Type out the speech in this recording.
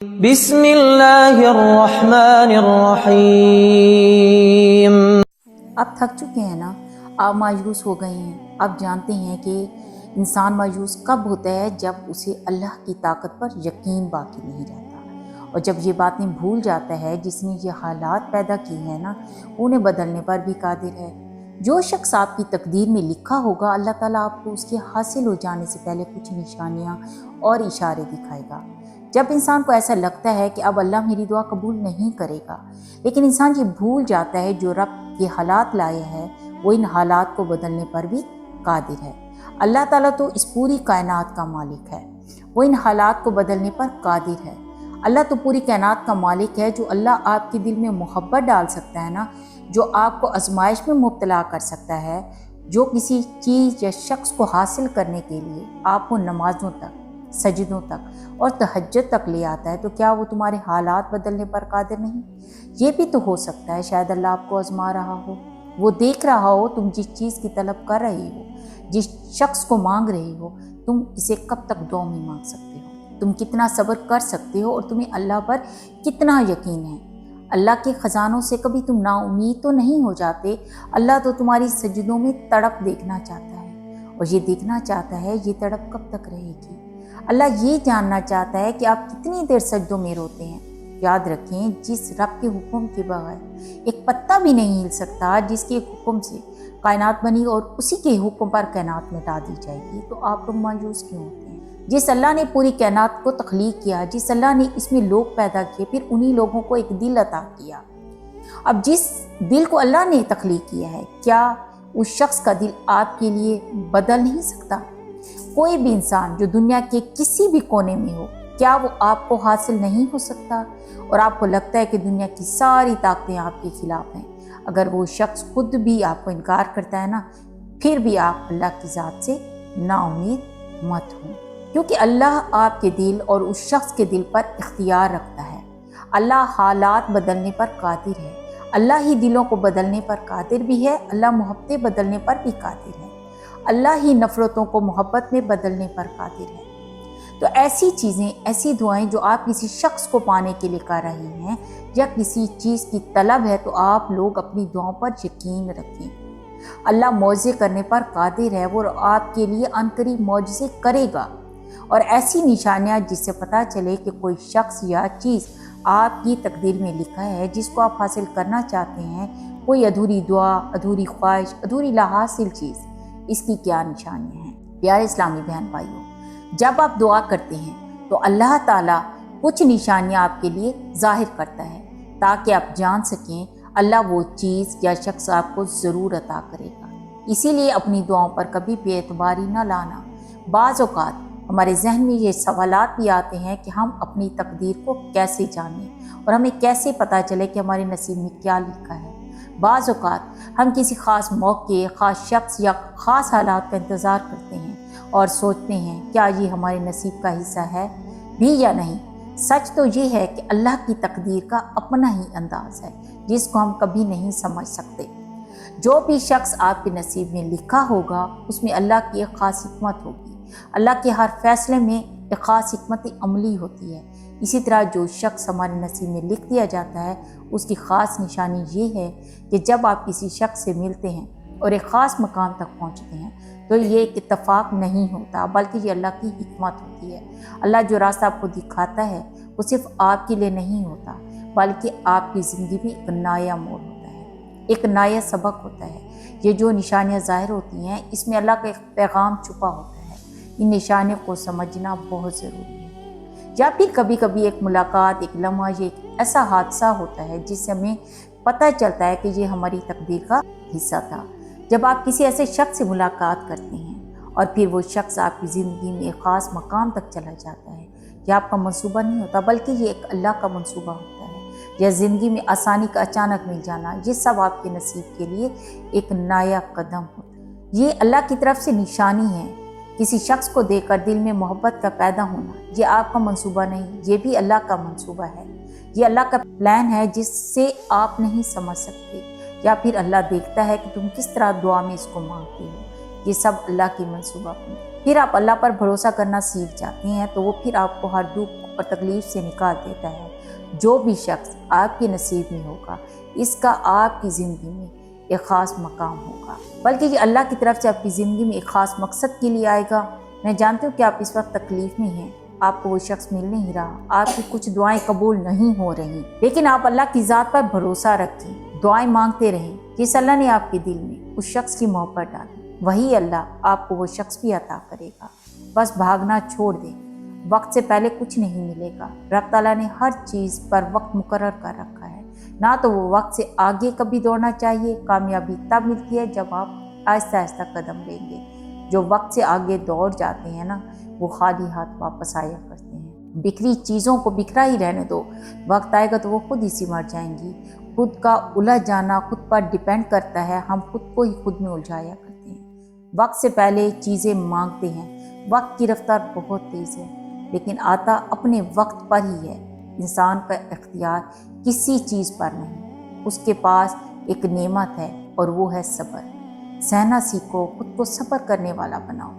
بسم اللہ الرحمن الرحیم۔ اب تھک چکے ہیں نا، آپ مایوس ہو گئے ہیں۔ اب جانتے ہیں کہ انسان مایوس کب ہوتا ہے، جب اسے اللہ کی طاقت پر یقین باقی نہیں رہتا، اور جب یہ باتیں بھول جاتا ہے جس نے یہ حالات پیدا کی ہیں نا، انہیں بدلنے پر بھی قادر ہے۔ جو شخص آپ کی تقدیر میں لکھا ہوگا، اللہ تعالیٰ آپ کو اس کے حاصل ہو جانے سے پہلے کچھ نشانیاں اور اشارے دکھائے گا۔ جب انسان کو ایسا لگتا ہے کہ اب اللہ میری دعا قبول نہیں کرے گا، لیکن انسان یہ بھول جاتا ہے جو رب یہ حالات لائے ہے وہ ان حالات کو بدلنے پر بھی قادر ہے۔ اللہ تعالیٰ تو اس پوری کائنات کا مالک ہے، وہ ان حالات کو بدلنے پر قادر ہے۔ اللہ تو پوری کائنات کا مالک ہے، جو اللہ آپ کے دل میں محبت ڈال سکتا ہے نا، جو آپ کو آزمائش میں مبتلا کر سکتا ہے، جو کسی چیز یا شخص کو حاصل کرنے کے لیے آپ کو نمازوں تک، سجدوں تک اور تہجد تک لے آتا ہے، تو کیا وہ تمہارے حالات بدلنے پر قادر نہیں؟ یہ بھی تو ہو سکتا ہے شاید اللہ آپ کو آزما رہا ہو، وہ دیکھ رہا ہو تم جس چیز کی طلب کر رہے ہو، جس شخص کو مانگ رہے ہو، تم اسے کب تک دعا میں مانگ سکتے ہو، تم کتنا صبر کر سکتے ہو، اور تمہیں اللہ پر کتنا یقین ہے۔ اللہ کے خزانوں سے کبھی تم نا امید تو نہیں ہو جاتے۔ اللہ تو تمہاری سجدوں میں تڑپ دیکھنا چاہتا ہے، اور یہ دیکھنا چاہتا ہے یہ تڑپ کب تک رہے گی۔ اللہ یہ جاننا چاہتا ہے کہ آپ کتنی دیر سجدوں میں روتے ہیں۔ یاد رکھیں، جس رب کے حکم کے بغیر ایک پتا بھی نہیں ہل سکتا، جس کے حکم سے کائنات بنی اور اسی کے حکم پر کائنات مٹا دی جائے گی، تو آپ لوگ مایوس کیوں ہوتے ہیں؟ جس اللہ نے پوری کائنات کو تخلیق کیا، جس اللہ نے اس میں لوگ پیدا کیے، پھر انہی لوگوں کو ایک دل عطا کیا۔ اب جس دل کو اللہ نے تخلیق کیا ہے، کیا اس شخص کا دل آپ کے لیے بدل نہیں سکتا؟ کوئی بھی انسان جو دنیا کے کسی بھی کونے میں ہو، کیا وہ آپ کو حاصل نہیں ہو سکتا؟ اور آپ کو لگتا ہے کہ دنیا کی ساری طاقتیں آپ کے خلاف ہیں، اگر وہ شخص خود بھی آپ کو انکار کرتا ہے نا، پھر بھی آپ اللہ کی ذات سے نا امید مت ہوں، کیونکہ اللہ آپ کے دل اور اس شخص کے دل پر اختیار رکھتا ہے۔ اللہ حالات بدلنے پر قادر ہے، اللہ ہی دلوں کو بدلنے پر قادر بھی ہے، اللہ محبتیں بدلنے پر بھی قادر ہے، اللہ ہی نفرتوں کو محبت میں بدلنے پر قادر ہے۔ تو ایسی چیزیں، ایسی دعائیں جو آپ کسی شخص کو پانے کے لیے کر رہے ہیں، یا کسی چیز کی طلب ہے، تو آپ لوگ اپنی دعاؤں پر یقین رکھیں۔ اللہ معجزے کرنے پر قادر ہے، وہ آپ کے لیے عنقریب معجزے کرے گا، اور ایسی نشانیاں جس سے پتہ چلے کہ کوئی شخص یا چیز آپ کی تقدیر میں لکھا ہے، جس کو آپ حاصل کرنا چاہتے ہیں، کوئی ادھوری دعا، ادھوری خواہش، ادھوری لا حاصل چیز، اس کی کیا نشانیاں ہیں؟ پیارے اسلامی بہن بھائیوں، جب آپ دعا کرتے ہیں تو اللہ تعالیٰ کچھ نشانیاں آپ کے لیے ظاہر کرتا ہے، تاکہ آپ جان سکیں اللہ وہ چیز یا شخص آپ کو ضرور عطا کرے گا۔ اسی لیے اپنی دعاؤں پر کبھی بے اعتباری نہ لانا۔ بعض اوقات ہمارے ذہن میں یہ سوالات بھی آتے ہیں کہ ہم اپنی تقدیر کو کیسے جانیں، اور ہمیں کیسے پتہ چلے کہ ہمارے نصیب میں کیا لکھا ہے۔ بعض اوقات ہم کسی خاص موقع، خاص شخص یا خاص حالات کا انتظار کرتے ہیں اور سوچتے ہیں کیا یہ ہمارے نصیب کا حصہ ہے بھی یا نہیں۔ سچ تو یہ ہے کہ اللہ کی تقدیر کا اپنا ہی انداز ہے، جس کو ہم کبھی نہیں سمجھ سکتے۔ جو بھی شخص آپ کے نصیب میں لکھا ہوگا، اس میں اللہ کی ایک خاص حکمت ہوگی۔ اللہ کے ہر فیصلے میں ایک خاص حکمت عملی ہوتی ہے۔ اسی طرح جو شخص ہمارے نصیب میں لکھ دیا جاتا ہے، اس کی خاص نشانی یہ ہے کہ جب آپ کسی شخص سے ملتے ہیں اور ایک خاص مقام تک پہنچتے ہیں، تو یہ ایک اتفاق نہیں ہوتا، بلکہ یہ اللہ کی حکمت ہوتی ہے۔ اللہ جو راستہ آپ کو دکھاتا ہے، وہ صرف آپ کے لیے نہیں ہوتا، بلکہ آپ کی زندگی میں ایک نیا موڑ ہوتا ہے، ایک نیا سبق ہوتا ہے۔ یہ جو نشانیاں ظاہر ہوتی ہیں، اس میں اللہ کا ایک پیغام چھپا ہوتا ہے۔ ان نشانیوں کو سمجھنا بہت ضروری ہے۔ یا پھر کبھی کبھی ایک ملاقات، ایک لمحہ، یہ ایک ایسا حادثہ ہوتا ہے جس سے ہمیں پتہ چلتا ہے کہ یہ ہماری تقدیر کا حصہ تھا۔ جب آپ کسی ایسے شخص سے ملاقات کرتے ہیں اور پھر وہ شخص آپ کی زندگی میں ایک خاص مقام تک چلا جاتا ہے، یہ آپ کا منصوبہ نہیں ہوتا، بلکہ یہ ایک اللہ کا منصوبہ ہوتا ہے۔ یا زندگی میں آسانی کا اچانک مل جانا، یہ سب آپ کے نصیب کے لیے ایک نیا قدم ہوتا ہے۔ یہ اللہ کی طرف سے نشانی ہے۔ کسی شخص کو دیکھ کر دل میں محبت کا پیدا ہونا، یہ آپ کا منصوبہ نہیں، یہ بھی اللہ کا منصوبہ ہے۔ یہ اللہ کا پلان ہے جس سے آپ نہیں سمجھ سکتے، یا پھر اللہ دیکھتا ہے کہ تم کس طرح دعا میں اس کو مانگتے ہو۔ یہ سب اللہ کی منصوبہ پھر آپ اللہ پر بھروسہ کرنا سیکھ جاتے ہیں تو وہ پھر آپ کو ہر دکھ اور تکلیف سے نکال دیتا ہے۔ جو بھی شخص آپ کے نصیب میں ہوگا اس کا آپ کی زندگی میں ایک خاص مقام ہوگا، بلکہ یہ اللہ کی طرف سے آپ کی زندگی میں ایک خاص مقصد کے لیے آئے گا۔ میں جانتی ہوں کہ آپ اس وقت تکلیف میں ہیں، آپ کو وہ شخص مل نہیں رہا، آپ کی کچھ دعائیں قبول نہیں ہو رہی، لیکن آپ اللہ کی ذات پر بھروسہ رکھیں، دعائیں مانگتے رہیں۔ جس اللہ نے آپ کے دل میں اس شخص کی محبت ڈالی وہی اللہ آپ کو وہ شخص بھی عطا کرے گا۔ بس بھاگنا چھوڑ دیں، وقت سے پہلے کچھ نہیں ملے گا۔ رب تعالیٰ نے ہر چیز پر وقت مقرر کر رکھا ہے، نہ تو وہ وقت سے آگے کبھی دوڑنا چاہیے۔ کامیابی تب ملتی ہے جب آپ آہستہ آہستہ قدم لیں گے۔ جو وقت سے آگے دوڑ جاتے ہیں نا وہ خالی ہاتھ واپس آیا کرتے ہیں۔ بکھری چیزوں کو بکھرا ہی رہنے دو، وقت آئے گا تو وہ خود ہی سمٹ جائیں گی۔ خود کا الجھ جانا خود پر ڈیپینڈ کرتا ہے، ہم خود کو ہی خود میں الجھایا کرتے ہیں۔ وقت سے پہلے چیزیں مانگتے ہیں، وقت کی رفتار بہت تیز ہے لیکن آتا اپنے وقت پر ہی ہے۔ انسان کا اختیار کسی چیز پر نہیں، اس کے پاس ایک نعمت ہے اور وہ ہے صبر۔ سہنا سیکھو، خود کو صبر کرنے والا بناؤ۔